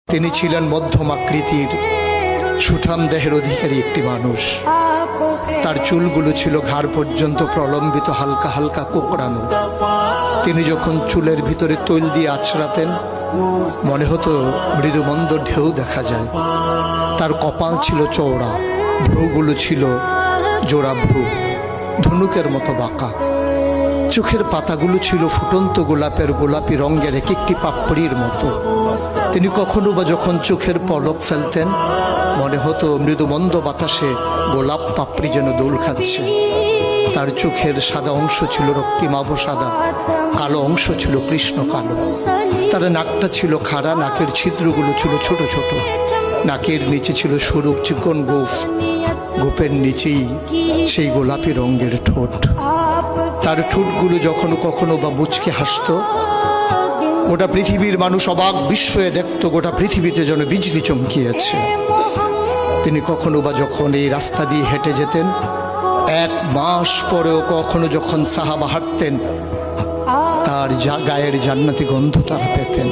তিনি ছিলেন মধ্যম আকৃতির সুঠাম দেহের অধিকারী একটি মানুষ। তার চুলগুলো ছিল ঘাড় পর্যন্ত প্রলম্বিত, হালকা হালকা কোঁকড়ানো। তিনি যখন চুলের ভিতরে তৈল দিয়ে আছড়াতেন মনে হতো মৃদুমন্দ ঢেউ দেখা যায়। তার কপাল ছিল চওড়া, ভ্রুগুলো ছিল জোড়া ভ্রু, ধনুকের মতো বাঁকা। চোখের পাতাগুলো ছিল ফুটন্ত গোলাপের গোলাপি রঙের এক একটি পাপড়ির মতো। তিনি কখনো বা যখন চোখের পলক ফেলতেন মনে হতো মৃদুমন্দ বাতাসে গোলাপ পাপড়ি যেন দোল খাচ্ছে। তার চোখের সাদা অংশ ছিল রক্তিমাভ সাদা, কালো অংশ ছিল কৃষ্ণ কালো। তার নাকটা ছিল খাড়া, নাকের ছিদ্রগুলো ছিল ছোট ছোট। নাকের নিচে ছিল সরু চিকন গোঁফ, গোঁফের নিচেই সেই গোলাপি রঙের ঠোঁট। তার ঠোঁটগুলো যখন কখনো বা মুচকে হাসত, গোটা পৃথিবীর মানুষ অবাক বিস্ময়ে দেখত গোটা পৃথিবীতে যেন বিজলি চমকিয়েছে। তিনি কখনো বা যখন এই রাস্তা দিয়ে হেঁটে যেতেন, 1 মাস পরেও কখনো যখন সাহাবা হাঁটতেন, তার গায়ের জান্নাতি গন্ধ তারা পেতেন।